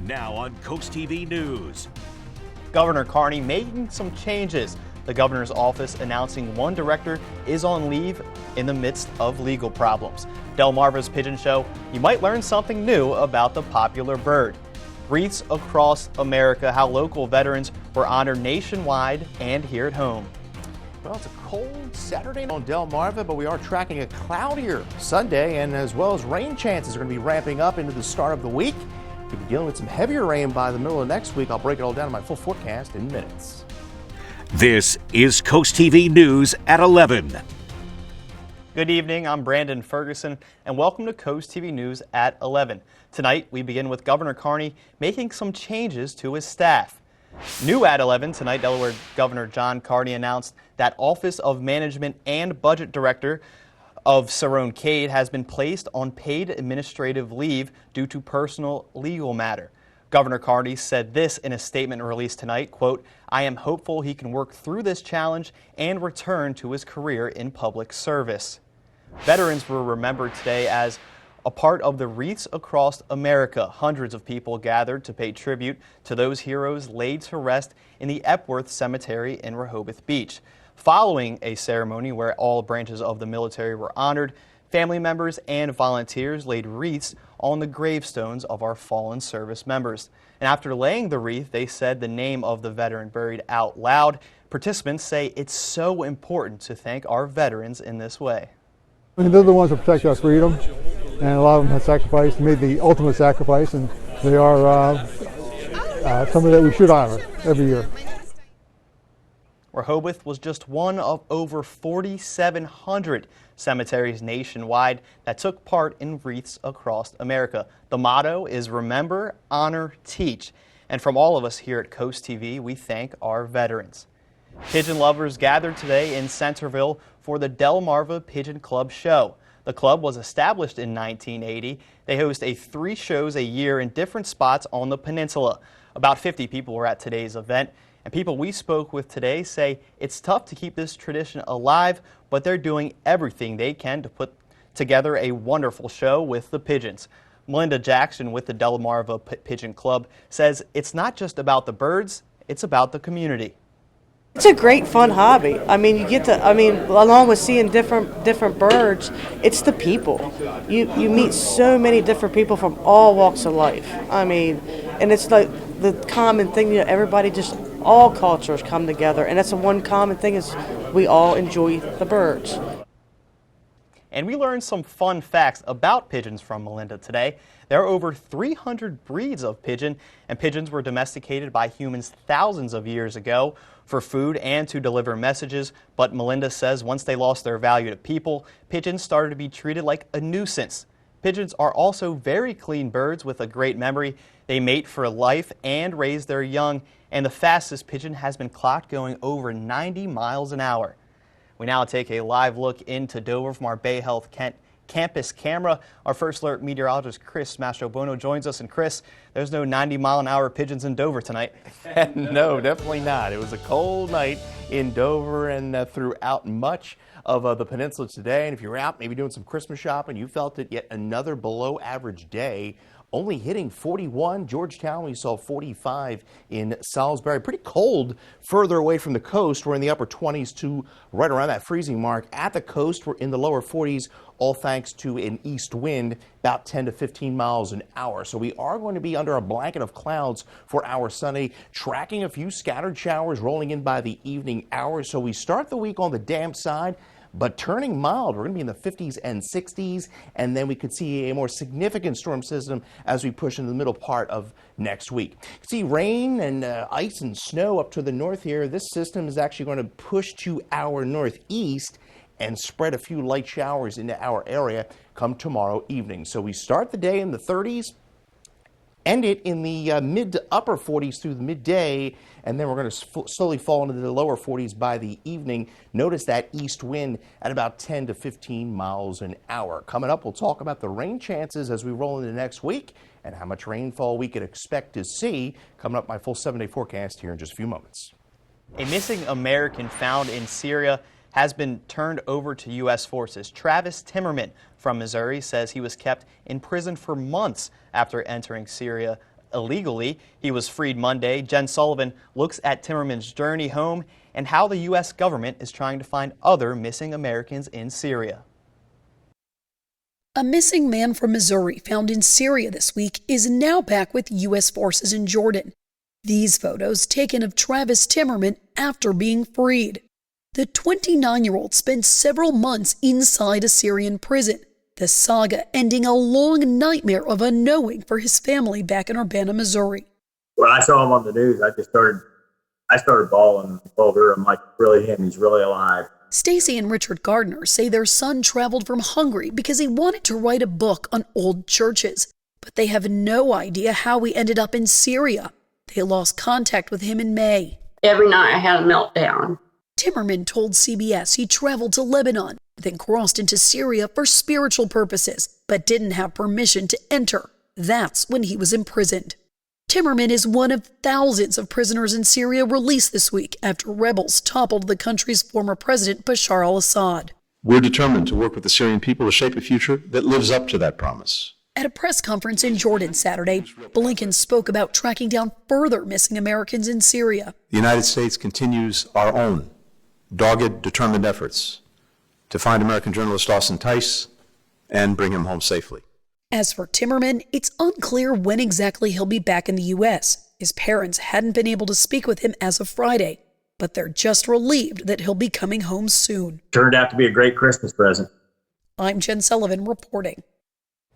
Now on CoastTV News. Governor Carney making some changes. The governor's office announcing one director is on leave in the midst of legal problems. Delmarva's Pigeon Show, you might learn something new about the popular bird. Wreaths across America, how local veterans were honored nationwide and here at home. Well, it's a cold Saturday on Delmarva, but we are tracking a cloudier Sunday, and as well as rain chances are going to be ramping up into the start of the week. We'll be dealing with some heavier rain by the middle of next week. I'll break it all down in my full forecast in minutes. This is CoastTV News at 11. Good evening, I'm Brandon Ferguson, and welcome to CoastTV News at 11. Tonight, we begin with Governor Carney making some changes to his staff. New at 11 tonight, Delaware Governor John Carney announced that Office of Management and Budget Director of Cerrone Cade has been placed on paid administrative leave due to personal legal matter. Governor Carney said this in a statement released tonight, quote, "I am hopeful he can work through this challenge and return to his career in public service." Veterans were remembered today as a part of the Wreaths Across America. Hundreds of people gathered to pay tribute to those heroes laid to rest in the Epworth Cemetery in Rehoboth Beach. Following a ceremony where all branches of the military were honored, family members and volunteers laid wreaths on the gravestones of our fallen service members. And after laying the wreath, they said the name of the veteran buried out loud. Participants say it's so important to thank our veterans in this way. I mean, they're the ones that protect our freedom, and a lot of them have sacrificed, made the ultimate sacrifice, and they are somebody that we should honor every year. Rehoboth was just one of over 4,700 cemeteries nationwide that took part in Wreaths Across America. The motto is Remember, Honor, Teach. And from all of us here at Coast TV, we thank our veterans. Pigeon lovers gathered today in Centerville for the Delmarva Pigeon Club show. The club was established in 1980. They host 3 shows a year in different spots on the peninsula. About 50 people were at today's event. And people we spoke with today say it's tough to keep this tradition alive, but they're doing everything they can to put together a wonderful show with the pigeons. Melinda Jackson with the Delmarva Pigeon Club says it's not just about the birds, it's about the community. It's a great fun hobby. I mean, you get to, along with seeing different birds, it's the people. You meet so many different people from all walks of life. I mean, and it's like the common thing, everybody just, all cultures come together, and that's the one common thing is we all enjoy the birds. And we learned some fun facts about pigeons from Melinda today. There are over 300 breeds of pigeon, and pigeons were domesticated by humans thousands of years ago for food and to deliver messages. But Melinda says once they lost their value to people, pigeons started to be treated like a nuisance. Pigeons are also very clean birds with a great memory. They mate for life and raise their young, and the fastest pigeon has been clocked going over 90 miles an hour. We now take a live look into Dover from our Bay Health campus camera. Our First Alert meteorologist Chris Mastrobono joins us. And Chris, there's no 90-mile-an-hour pigeons in Dover tonight. No, definitely not. It was a cold night in Dover and throughout much of the peninsula today. And if you're out maybe doing some Christmas shopping, you felt it yet another below average day. Only hitting 41. Georgetown, we saw 45 in Salisbury. Pretty cold further away from the coast. We're in the upper 20s to right around that freezing mark. At the coast, we're in the lower 40s, all thanks to an east wind, about 10 to 15 miles an hour. So we are going to be under a blanket of clouds for our Sunday, tracking a few scattered showers rolling in by the evening hours. So we start the week on the damp side, but turning mild. We're going to be in the 50s and 60s, and then we could see a more significant storm system as we push into the middle part of next week. You can see rain and ice and snow up to the north here. This system is actually going to push to our northeast and spread a few light showers into our area come tomorrow evening. So we start the day in the 30s, end it in the mid to upper 40s through the midday, and then we're going to slowly fall into the lower 40s by the evening. Notice that east wind at about 10 to 15 miles an hour. Coming up, we'll talk about the rain chances as we roll into next week and how much rainfall we could expect to see. Coming up, my full 7-day forecast here in just a few moments. A missing American found in Syria has been turned over to U.S. forces. Travis Timmerman from Missouri says he was kept in prison for months after entering Syria illegally. He was freed Monday. Jen Sullivan looks at Timmerman's journey home and how the U.S. government is trying to find other missing Americans in Syria. A missing man from Missouri found in Syria this week is now back with U.S. forces in Jordan. These photos taken of Travis Timmerman after being freed. The 29-year-old spent several months inside a Syrian prison, the saga ending a long nightmare of unknowing for his family back in Urbana, Missouri. When I saw him on the news, I started bawling and told her, I'm like, really him, he's really alive. Stacy and Richard Gardner say their son traveled from Hungary because he wanted to write a book on old churches, but they have no idea how he ended up in Syria. They lost contact with him in May. Every night I had a meltdown. Timmerman told CBS he traveled to Lebanon, then crossed into Syria for spiritual purposes, but didn't have permission to enter. That's when he was imprisoned. Timmerman is one of thousands of prisoners in Syria released this week after rebels toppled the country's former president Bashar al-Assad. We're determined to work with the Syrian people to shape a future that lives up to that promise. At a press conference in Jordan Saturday, Blinken spoke about tracking down further missing Americans in Syria. The United States continues our own dogged, determined efforts to find American journalist Austin Tice and bring him home safely. As for Timmerman, it's unclear when exactly he'll be back in the U.S. His parents hadn't been able to speak with him as of Friday, but they're just relieved that he'll be coming home soon. Turned out to be a great Christmas present. I'm Jen Sullivan reporting.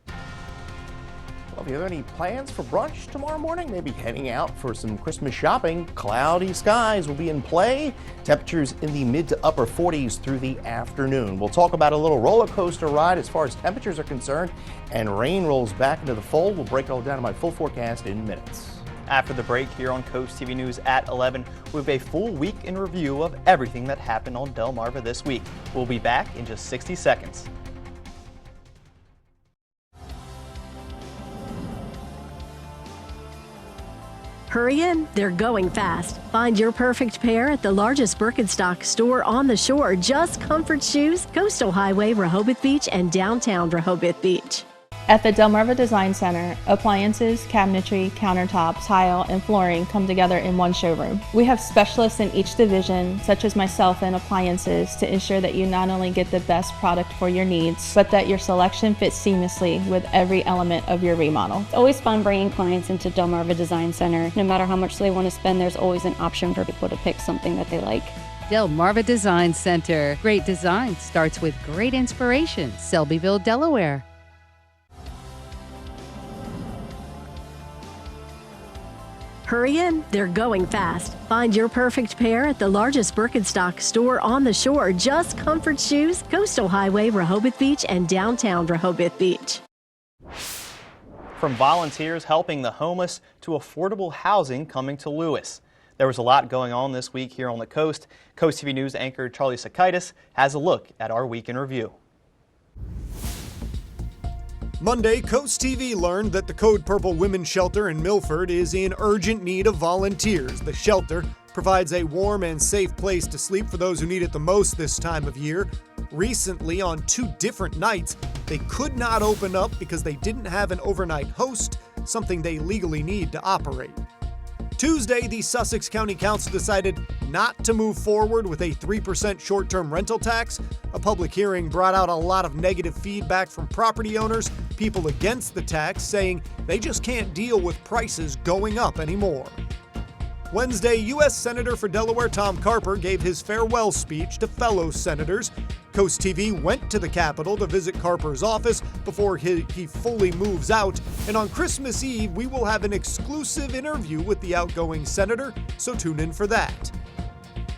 Well, if you have any plans for brunch tomorrow morning, maybe heading out for some Christmas shopping, cloudy skies will be in play. Temperatures in the mid to upper 40s through the afternoon. We'll talk about a little roller coaster ride as far as temperatures are concerned, and rain rolls back into the fold. We'll break it all down in my full forecast in minutes. After the break here on Coast TV News at 11, we have a full week in review of everything that happened on Delmarva this week. We'll be back in just 60 seconds. Hurry in, they're going fast. Find your perfect pair at the largest Birkenstock store on the shore. Just Comfort Shoes, Coastal Highway, Rehoboth Beach, and downtown Rehoboth Beach. At the Delmarva Design Center, appliances, cabinetry, countertops, tile, and flooring come together in one showroom. We have specialists in each division, such as myself in appliances, to ensure that you not only get the best product for your needs, but that your selection fits seamlessly with every element of your remodel. It's always fun bringing clients into Delmarva Design Center. No matter how much they want to spend, there's always an option for people to pick something that they like. Delmarva Design Center. Great design starts with great inspiration. Selbyville, Delaware. Hurry in, they're going fast. Find your perfect pair at the largest Birkenstock store on the shore. Just Comfort Shoes, Coastal Highway, Rehoboth Beach, and downtown Rehoboth Beach. From volunteers helping the homeless to affordable housing coming to Lewis. There was a lot going on this week here on the coast. Coast TV News anchor Charlie Sakaitis has a look at our week in review. Monday, Coast TV learned that the Code Purple Women's Shelter in Milford is in urgent need of volunteers. The shelter provides a warm and safe place to sleep for those who need it the most this time of year. Recently, on 2 different nights, they could not open up because they didn't have an overnight host, something they legally need to operate. Tuesday, the Sussex County Council decided not to move forward with a 3% short-term rental tax. A public hearing brought out a lot of negative feedback from property owners, people against the tax, saying they just can't deal with prices going up anymore. Wednesday, U.S. Senator for Delaware Tom Carper gave his farewell speech to fellow senators. Coast TV went to the Capitol to visit Carper's office before he fully moves out, and on Christmas Eve, we will have an exclusive interview with the outgoing senator, so tune in for that.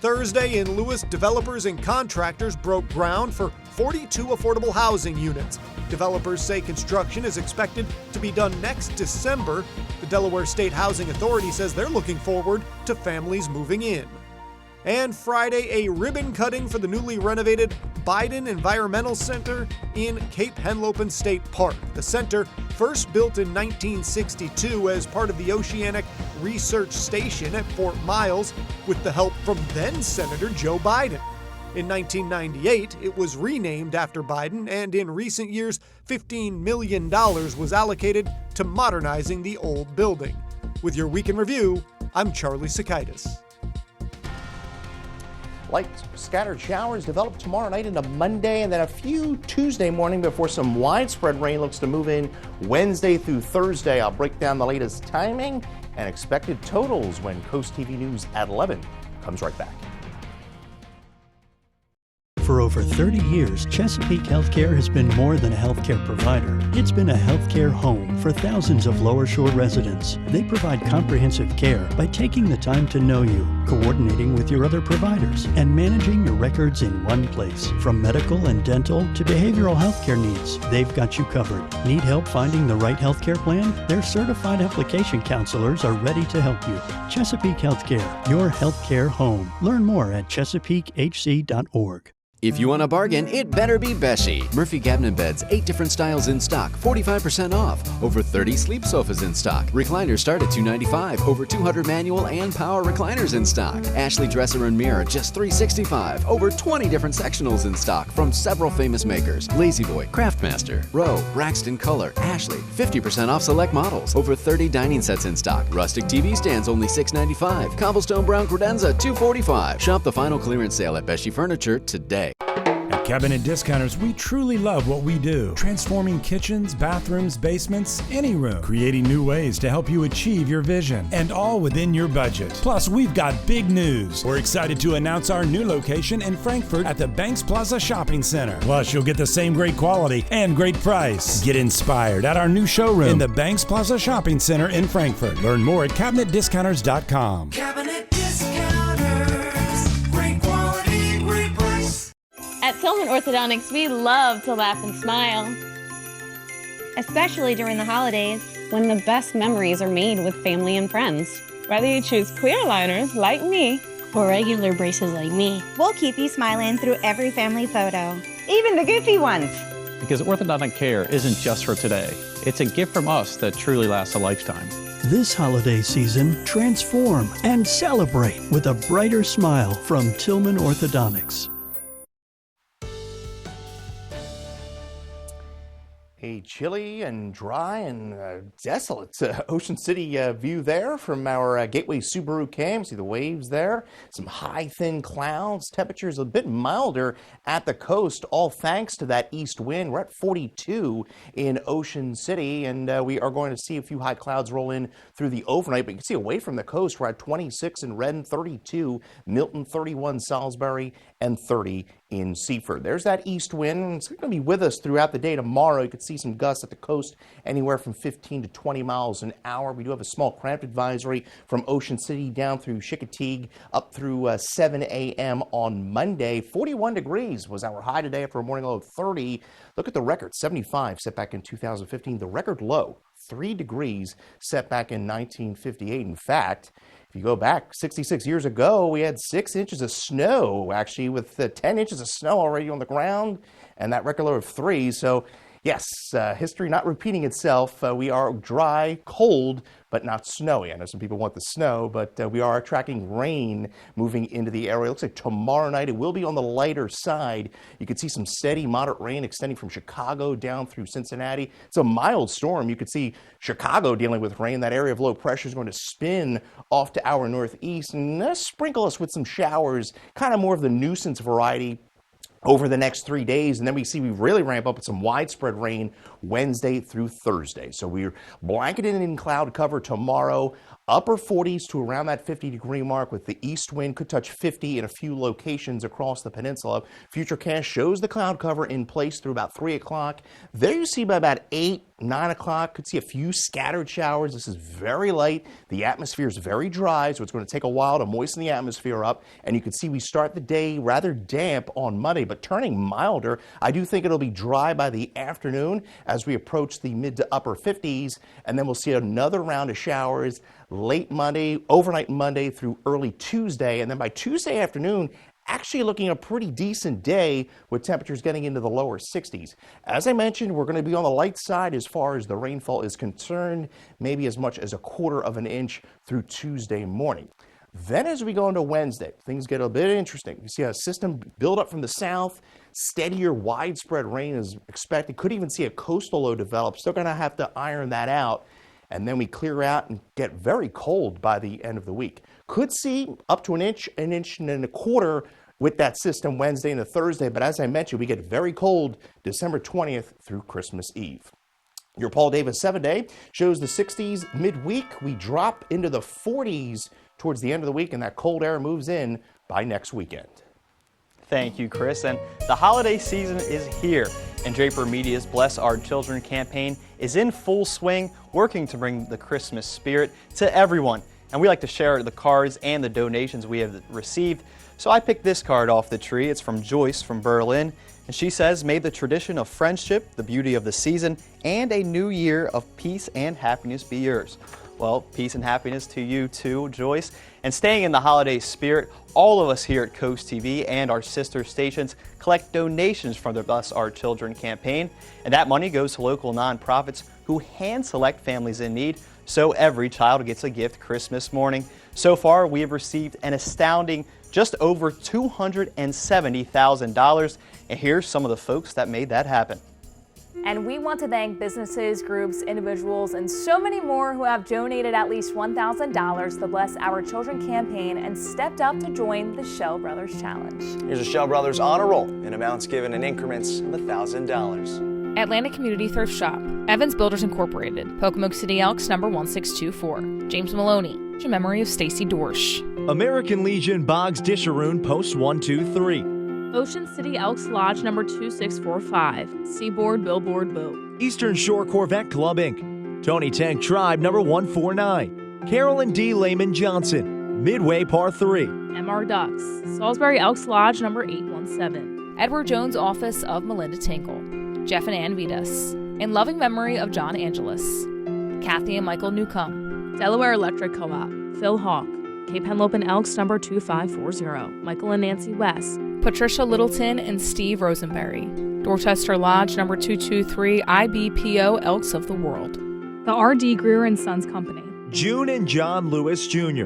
Thursday in Lewis, developers and contractors broke ground for 42 affordable housing units. Developers say construction is expected to be done next December. The Delaware State Housing Authority says they're looking forward to families moving in. And Friday, a ribbon cutting for the newly renovated Biden Environmental Center in Cape Henlopen State Park. The center, first built in 1962 as part of the Oceanic Research Station at Fort Miles, with the help from then-Senator Joe Biden. In 1998, it was renamed after Biden, and in recent years, $15 million was allocated to modernizing the old building. With your Week in Review, I'm Charlie Sakaitis. Light scattered showers develop tomorrow night into Monday, and then a few Tuesday morning before some widespread rain looks to move in Wednesday through Thursday. I'll break down the latest timing and expected totals when Coast TV News at 11 comes right back. For over 30 years, Chesapeake Healthcare has been more than a healthcare provider. It's been a healthcare home for thousands of Lower Shore residents. They provide comprehensive care by taking the time to know you, coordinating with your other providers, and managing your records in one place. From medical and dental to behavioral healthcare needs, they've got you covered. Need help finding the right healthcare plan? Their certified application counselors are ready to help you. Chesapeake Healthcare, your healthcare home. Learn more at chesapeakehc.org. If you want a bargain, it better be Beshi. Murphy cabinet beds, 8 different styles in stock, 45% off. Over 30 sleep sofas in stock. Recliners start at $295. Over 200 manual and power recliners in stock. Ashley dresser and mirror, just $365. Over 20 different sectionals in stock from several famous makers. La-Z-Boy, Craftmaster, Rowe, Braxton Color, Ashley. 50% off select models. Over 30 dining sets in stock. Rustic TV stands only $695. Cobblestone brown credenza, $245. Shop the final clearance sale at Beshi Furniture today. At Cabinet Discounters, we truly love what we do. Transforming kitchens, bathrooms, basements, any room. Creating new ways to help you achieve your vision. And all within your budget. Plus, we've got big news. We're excited to announce our new location in Frankfort at the Banks Plaza Shopping Center. Plus, you'll get the same great quality and great price. Get inspired at our new showroom in the Banks Plaza Shopping Center in Frankfort. Learn more at CabinetDiscounters.com. Cabinet Discounters. Great quality, great price. At Tillman Orthodontics, we love to laugh and smile. Especially during the holidays, when the best memories are made with family and friends. Whether you choose clear aligners like me, or regular braces like me, we'll keep you smiling through every family photo, even the goofy ones. Because orthodontic care isn't just for today. It's a gift from us that truly lasts a lifetime. This holiday season, transform and celebrate with a brighter smile from Tillman Orthodontics. A chilly and dry and desolate Ocean City view there from our Gateway Subaru cam. See the waves there, some high thin clouds. Temperatures a bit milder at the coast, all thanks to that east wind. We're at 42 in Ocean City, and we are going to see a few high clouds roll in through the overnight. But you can see away from the coast, we're at 26 in Redden, 32 Milton, 31 Salisbury, and 30 in Seaford. There's that east wind. It's going to be with us throughout the day tomorrow. You could see some gusts at the coast anywhere from 15 to 20 miles an hour. We do have a small cramped advisory from Ocean City down through Chickateague up through 7 a.m. on Monday. 41 degrees was our high today after a morning low of 30. Look at the record, 75 set back in 2015. The record low, 3 degrees set back in 1958. In fact, if you go back 66 years ago, we had 6 inches of snow, actually, with 10 inches of snow already on the ground, and that record low of 3. So, yes, history not repeating itself. We are dry, cold, but not snowy. I know some people want the snow, but we are tracking rain moving into the area. It looks like tomorrow night it will be on the lighter side. You could see some steady, moderate rain extending from Chicago down through Cincinnati. It's a mild storm. You could see Chicago dealing with rain. That area of low pressure is going to spin off to our northeast and sprinkle us with some showers, kind of more of the nuisance variety over the next 3 days, and then we really ramp up with some widespread rain Wednesday through Thursday. So we're blanketed in cloud cover tomorrow, upper 40s to around that 50-degree mark with the east wind could touch 50 in a few locations across the peninsula. Futurecast shows the cloud cover in place through about 3 o'clock. There you see by about 8, 9 o'clock, could see a few scattered showers. This is very light. The atmosphere is very dry, so it's going to take a while to moisten the atmosphere up. And you can see we start the day rather damp on Monday, but turning milder. I do think it'll be dry by the afternoon as we approach the mid to upper 50s. And then we'll see another round of showers late Monday, overnight Monday through early Tuesday. And then by Tuesday afternoon, actually looking a pretty decent day with temperatures getting into the lower 60s. As I mentioned, we're going to be on the light side as far as the rainfall is concerned, maybe as much as 1/4 of an inch through Tuesday morning. Then as we go into Wednesday, things get a bit interesting. You see a system build up from the south, steadier widespread rain is expected. Could even see a coastal low develop. Still going to have to iron that out. and then we clear out and get very cold by the end of the week. Could see up to an inch and a quarter with that system Wednesday and Thursday, but as I mentioned, we get very cold December 20th through Christmas Eve. Your Paul Davis 7-day shows the 60s midweek. We drop into the 40s towards the end of the week, and that cold air moves in by next weekend. Thank you, Chris. And the holiday season is here, and Draper Media's Bless Our Children campaign is in full swing, working to bring the Christmas spirit to everyone. And we like to share the cards and the donations we have received. So I picked this card off the tree. It's from Joyce from Berlin. And she says, may the tradition of friendship, the beauty of the season, and a new year of peace and happiness be yours. Well, peace and happiness to you too, Joyce. And staying in the holiday spirit, all of us here at Coast TV and our sister stations collect donations from the Bless Our Children campaign. And that money goes to local nonprofits who hand select families in need, so every child gets a gift Christmas morning. So far, we have received an astounding just over $270,000. And here's some of the folks that made that happen. And we want to thank businesses, groups, individuals, and so many more who have donated at least $1,000 to the Bless Our Children campaign and stepped up to join the Shell Brothers Challenge. Here's a Shell Brothers honor roll in amounts given in increments of $1,000. Atlantic Community Thrift Shop, Evans Builders Incorporated, Pocomoke City Elks number 1624, James Maloney, in memory of Stacy Dorsch. American Legion Boggs Disharoon Post 123. Ocean City Elks Lodge number 2645, Seaboard Billboard Boat. Eastern Shore Corvette Club Inc. Tony Tank Tribe number 149. Carolyn D. Lehman Johnson, Midway Par 3. MR Ducks, Salisbury Elks Lodge number 817. Edward Jones Office of Melinda Tinkle, Jeff and Ann Vitas, in loving memory of John Angelis, Kathy and Michael Newcomb, Delaware Electric Co-op, Phil Hawk, Cape Henlopen Elks number 2540, Michael and Nancy West, Patricia Littleton and Steve Rosenberry, Dorchester Lodge number 223, IBPO Elks of the World. The R.D. Greer and Sons Company, June and John Lewis Jr.,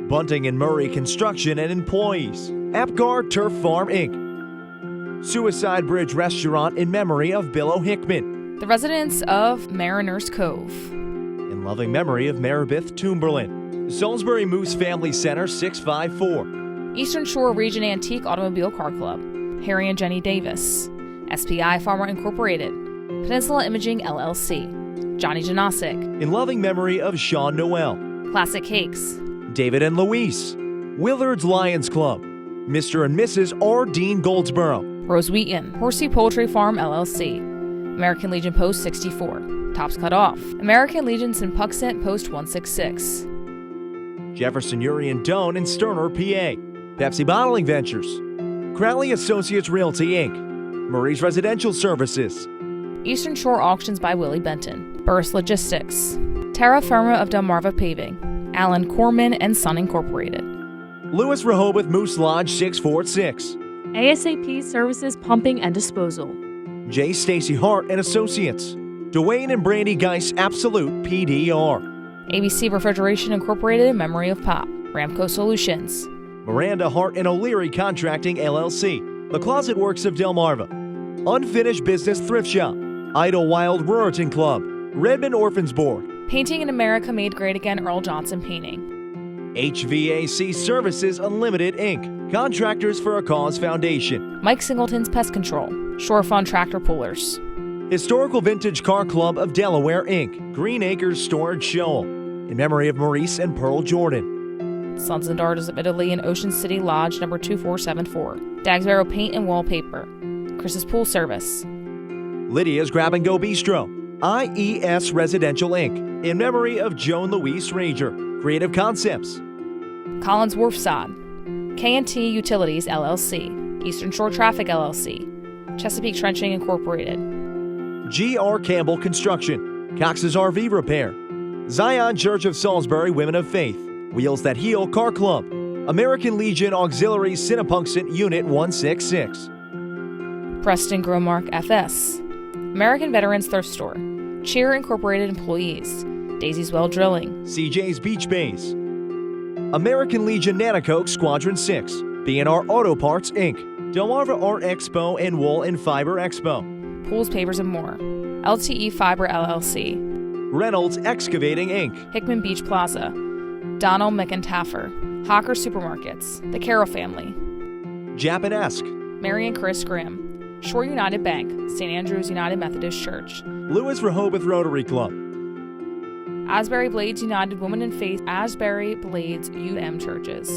Bunting and Murray Construction and Employees, Apgar Turf Farm Inc., Suicide Bridge Restaurant in memory of Bill O'Hickman, the residents of Mariners Cove, in loving memory of Maribeth Toomberlin, Salisbury Moose Family Center 654, Eastern Shore Region Antique Automobile Car Club, Harry and Jenny Davis, SPI Pharma Incorporated, Peninsula Imaging LLC, Johnny Janasic, in loving memory of Sean Noel, Classic Cakes, David and Louise, Willard's Lions Club, Mr. and Mrs. R. Dean Goldsboro, Rose Wheaton, Horsey Poultry Farm LLC, American Legion Post 64, Tops Cut Off, American Legion Sinpuxent Post 166, Jefferson Urian Doan and Sterner, PA, Pepsi Bottling Ventures, Crowley Associates Realty Inc., Murray's Residential Services, Eastern Shore Auctions by Willie Benton, Burris Logistics, Terra Firma of Delmarva Paving, Alan Corman and Son Incorporated, Lewis Rehoboth Moose Lodge 646, ASAP Services Pumping and Disposal, J. Stacy Hart and Associates, Dwayne and Brandy Geis Absolute PDR, ABC Refrigeration Incorporated in memory of Pop, Ramco Solutions, Miranda Hart and O'Leary Contracting LLC, The Closet Works of Delmarva, Unfinished Business Thrift Shop, Idlewild Ruritan Club, Redmond Orphans Board, Painting in America Made Great Again Earl Johnson Painting, HVAC Services Unlimited Inc., Contractors for a Cause Foundation, Mike Singleton's Pest Control, Shore Fund Tractor Pullers, Historical Vintage Car Club of Delaware Inc., Green Acres Storage Shoal, in memory of Maurice and Pearl Jordan, Sons and Daughters of Italy in Ocean City Lodge number 2474, Dagsboro Paint and Wallpaper, Chris's Pool Service, Lydia's Grab and Go Bistro, IES Residential Inc., in memory of Joan Louise Rager, Creative Concepts, Collins Wharf Sod, K&T Utilities LLC, Eastern Shore Traffic LLC, Chesapeake Trenching Incorporated, G.R. Campbell Construction, Cox's RV Repair, Zion Church of Salisbury Women of Faith, Wheels That Heal Car Club, American Legion Auxiliary Sinnepunxent Unit 166, Preston Gromark FS, American Veterans Thrift Store, Cheer Incorporated Employees, Daisy's Well Drilling, CJ's Beach Bays, American Legion Nanacoke Squadron 6, B&R Auto Parts Inc., Delmarva Art Expo and Wool and Fiber Expo, Pools, Pavers, and More, LTE Fiber LLC, Reynolds Excavating Inc., Hickman Beach Plaza, Donald McIntaffer, Hawker Supermarkets, the Carroll family, Japanesque, Mary and Chris Grimm, Shore United Bank, St. Andrews United Methodist Church, Lewis Rehoboth Rotary Club, Asbury Blades United Women in Faith, Asbury Blades UM Churches,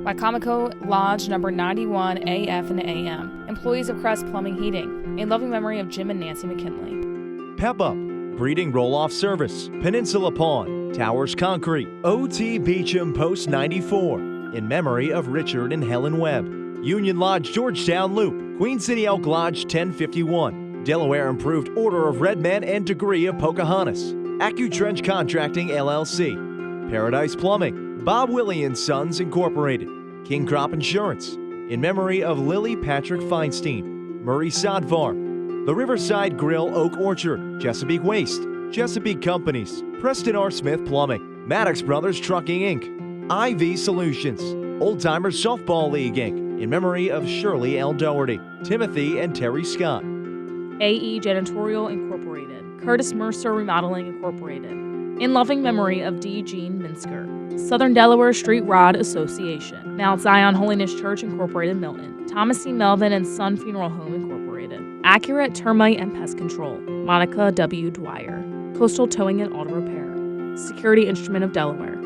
Wycomico Lodge number 91 AF and AM, employees of Crest Plumbing Heating, in loving memory of Jim and Nancy McKinley. Pep Up, Breeding Roll-Off Service, Peninsula Pawn, Towers Concrete, OT Beecham Post 94, in memory of Richard and Helen Webb. Union Lodge Georgetown Loop, Queen City Elk Lodge 1051, Delaware Improved Order of Red Men and Degree of Pocahontas, AccuTrench Contracting LLC, Paradise Plumbing, Bob Willie and Sons Incorporated, King Crop Insurance, in memory of Lily Patrick Feinstein, Murray Sodvar, the Riverside Grill Oak Orchard, Chesapeake Waste, Chesapeake Companies, Preston R. Smith Plumbing, Maddox Brothers Trucking Inc., IV Solutions, Old Timers Softball League Inc., in memory of Shirley L. Doherty, Timothy and Terry Scott. AE Janitorial Incorporated, Curtis Mercer Remodeling Incorporated, in loving memory of D. Jean Minsker. Southern Delaware Street Rod Association, Mount Zion Holiness Church Incorporated Milton, Thomas C. Melvin and Son Funeral Home Incorporated, Accurate Termite and Pest Control, Monica W. Dwyer, Coastal Towing and Auto Repair, Security Instrument of Delaware,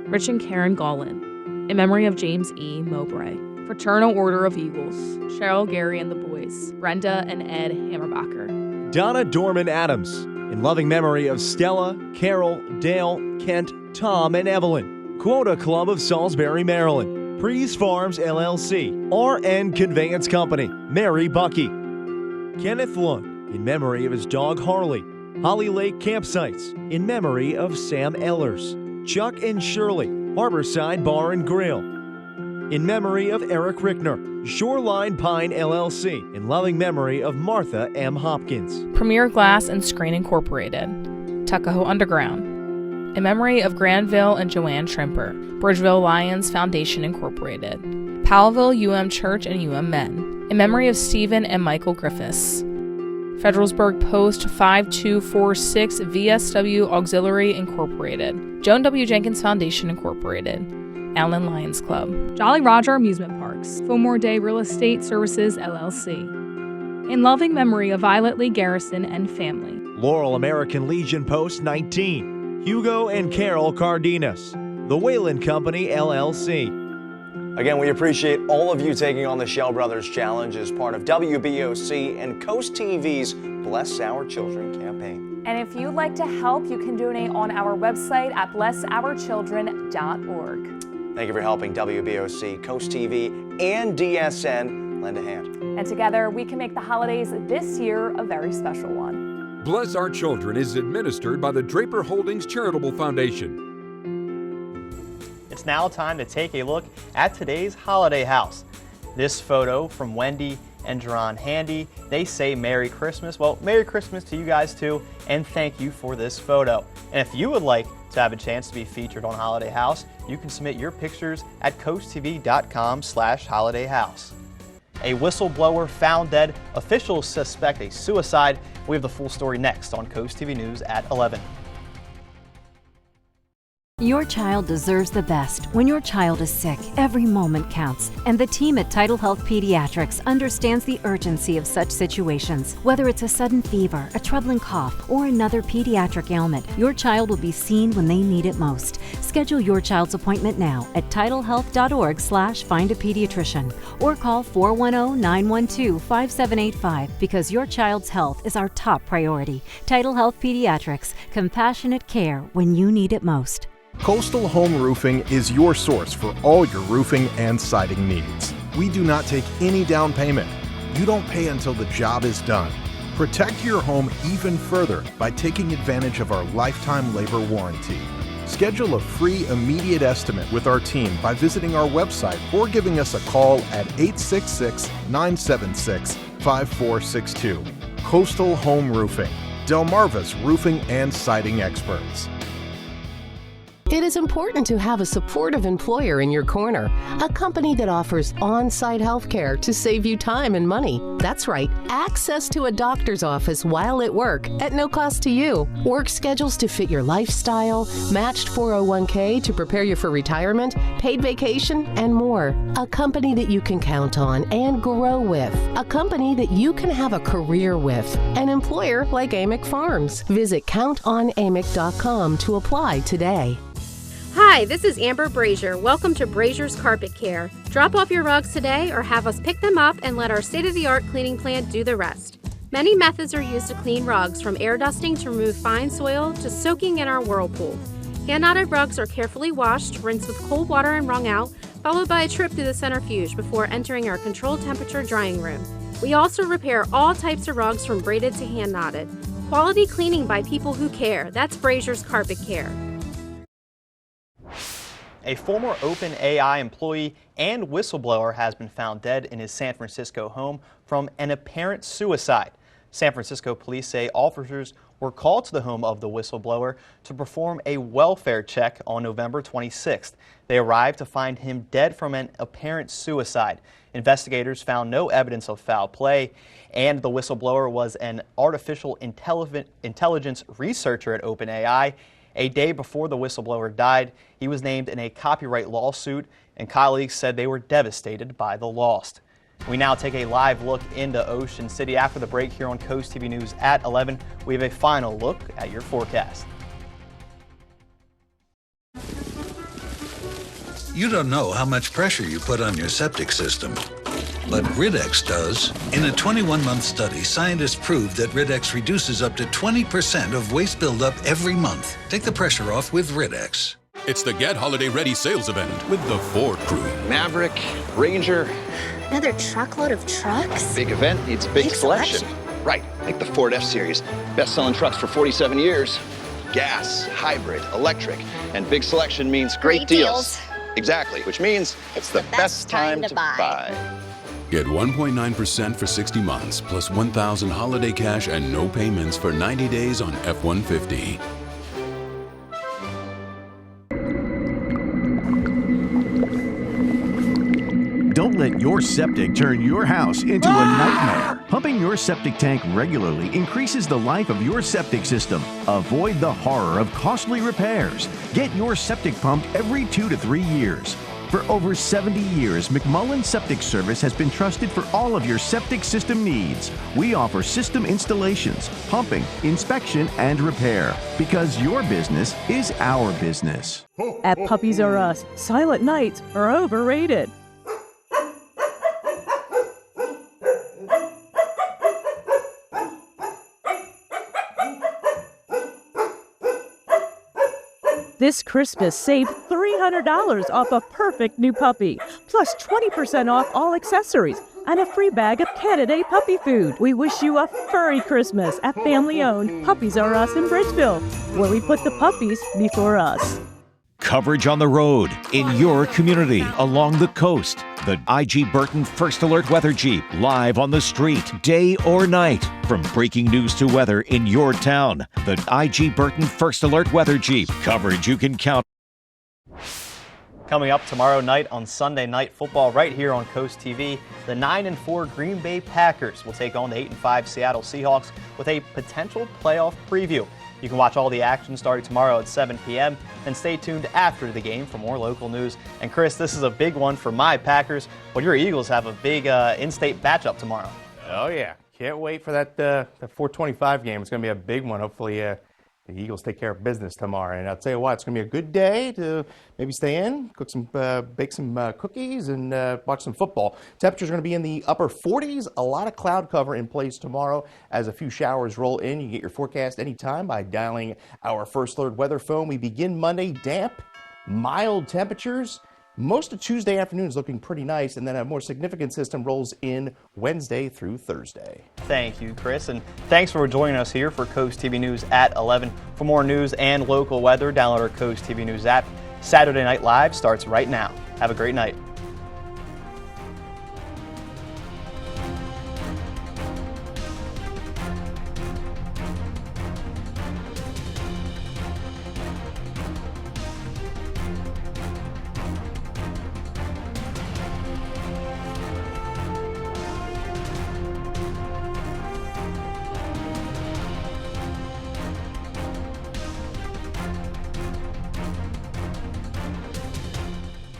Rich and Karen Gollin, in memory of James E. Mowbray, Fraternal Order of Eagles, Cheryl, Gary and the Boys, Brenda and Ed Hammerbacher. Donna Dorman Adams, in loving memory of Stella, Carol, Dale, Kent, Tom, and Evelyn. Quota Club of Salisbury, Maryland. Prees Farms, LLC. RN Conveyance Company. Mary Bucky. Kenneth Lund, in memory of his dog Harley. Holly Lake Campsites, in memory of Sam Ellers. Chuck and Shirley, Harborside Bar and Grill. In memory of Eric Rickner. Shoreline Pine, LLC, in loving memory of Martha M. Hopkins. Premier Glass and Screen Incorporated, Tuckahoe Underground, in memory of Granville and Joanne Trimper, Bridgeville Lions Foundation Incorporated, Powellville UM Church and UM Men, in memory of Stephen and Michael Griffiths, Federalsburg Post 5246 VSW Auxiliary Incorporated, Joan W. Jenkins Foundation Incorporated, Allen Lions Club, Jolly Roger Amusement Parks, Fillmore Day Real Estate Services LLC, in loving memory of Violet Lee Garrison and family. Laurel American Legion Post 19, Hugo and Carol Cardenas, The Whalen Company LLC. Again, we appreciate all of you taking on the Shell Brothers Challenge as part of WBOC and Coast TV's Bless Our Children campaign. And if you'd like to help, you can donate on our website at blessourchildren.org. Thank you for helping WBOC, Coast TV, and DSN lend a hand. And together, we can make the holidays this year a very special one. Bless Our Children is administered by the Draper Holdings Charitable Foundation. It's now time to take a look at today's holiday house. This photo from Wendy and Jerron Handy. They say Merry Christmas. Well, Merry Christmas to you guys too, and thank you for this photo. And if you would like to have a chance to be featured on Holiday House, you can submit your pictures at coasttv.com/holidayhouse. A whistleblower found dead. Officials suspect a suicide. We have the full story next on Coast TV News at 11. Your child deserves the best. When your child is sick, every moment counts. And the team at Tidal Health Pediatrics understands the urgency of such situations. Whether it's a sudden fever, a troubling cough, or another pediatric ailment, your child will be seen when they need it most. Schedule your child's appointment now at tidalhealth.org/findapediatrician or call 410-912-5785 because your child's health is our top priority. Tidal Health Pediatrics, compassionate care when you need it most. Coastal Home Roofing is your source for all your roofing and siding needs. We do not take any down payment. You don't pay until the job is done. Protect your home even further by taking advantage of our lifetime labor warranty. Schedule a free immediate estimate with our team by visiting our website or giving us a call at 866-976-5462. Coastal Home Roofing, Delmarva's roofing and siding experts. It is important to have a supportive employer in your corner, a company that offers on-site health care to save you time and money. That's right, access to a doctor's office while at work at no cost to you. Work schedules to fit your lifestyle, matched 401k to prepare you for retirement, paid vacation, and more. A company that you can count on and grow with. A company that you can have a career with. An employer like Amick Farms. Visit countonamick.com to apply today. Hi, this is Amber Brazier. Welcome to Brazier's Carpet Care. Drop off your rugs today or have us pick them up and let our state-of-the-art cleaning plant do the rest. Many methods are used to clean rugs, from air dusting to remove fine soil to soaking in our whirlpool. Hand-knotted rugs are carefully washed, rinsed with cold water and wrung out, followed by a trip through the centrifuge before entering our controlled temperature drying room. We also repair all types of rugs from braided to hand-knotted. Quality cleaning by people who care. That's Brazier's Carpet Care. A former OpenAI employee and whistleblower has been found dead in his San Francisco home from an apparent suicide. San Francisco police say officers were called to the home of the whistleblower to perform a welfare check on November 26th. They arrived to find him dead from an apparent suicide. Investigators found no evidence of foul play, and the whistleblower was an artificial intelligence researcher at OpenAI. A day before the whistleblower died, he was named in a copyright lawsuit, and colleagues said they were devastated by the loss. We now take a live look into Ocean City. After the break here on Coast TV News at 11, we have a final look at your forecast. You don't know how much pressure you put on your septic system, but Riddex does. In a 21-month study, scientists proved that Riddex reduces up to 20% of waste buildup every month. Take the pressure off with Riddex. It's the Get Holiday Ready sales event with the Ford crew. Maverick, Ranger. Another truckload of trucks? Big event needs a big selection. Right, like the Ford F-Series. Best-selling trucks for 47 years. Gas, hybrid, electric, and big selection means great deals. Exactly, which means it's the best time to buy. Get 1.9% for 60 months, plus $1,000 holiday cash and no payments for 90 days on F-150. Don't let your septic turn your house into a nightmare. Pumping your septic tank regularly increases the life of your septic system. Avoid the horror of costly repairs. Get your septic pumped every 2 to 3 years. For over 70 years, McMullen Septic Service has been trusted for all of your septic system needs. We offer system installations, pumping, inspection, and repair. Because your business is our business. At Puppies R Us, silent nights are overrated. This Christmas, save $300 off a perfect new puppy, plus 20% off all accessories, and a free bag of Canada puppy food. We wish you a furry Christmas at family-owned Puppies R Us in Bridgeville, where we put the puppies before us. Coverage on the road, in your community, along the coast. The IG Burton First Alert Weather Jeep, live on the street, day or night. From breaking news to weather in your town. The IG Burton First Alert Weather Jeep, coverage you can count. Coming up tomorrow night on Sunday Night Football right here on Coast TV, the 9-4 Green Bay Packers will take on the 8-5 Seattle Seahawks with a potential playoff preview. You can watch all the action starting tomorrow at 7 p.m. and stay tuned after the game for more local news. And Chris, this is a big one for my Packers, but your Eagles have a big in-state matchup tomorrow. Oh yeah, can't wait for that 4:25 game. It's going to be a big one. Hopefully the Eagles take care of business tomorrow. And I'll tell you what, it's going to be a good day to maybe stay in, bake some cookies, and watch some football. Temperatures are going to be in the upper 40s. A lot of cloud cover in place tomorrow as a few showers roll in. You can get your forecast anytime by dialing our First Alert weather phone. We begin Monday damp, mild temperatures. Most of Tuesday afternoon is looking pretty nice, and then a more significant system rolls in Wednesday through Thursday. Thank you, Chris, and thanks for joining us here for Coast TV News at 11. For more news and local weather, download our Coast TV News app. Saturday Night Live starts right now. Have a great night.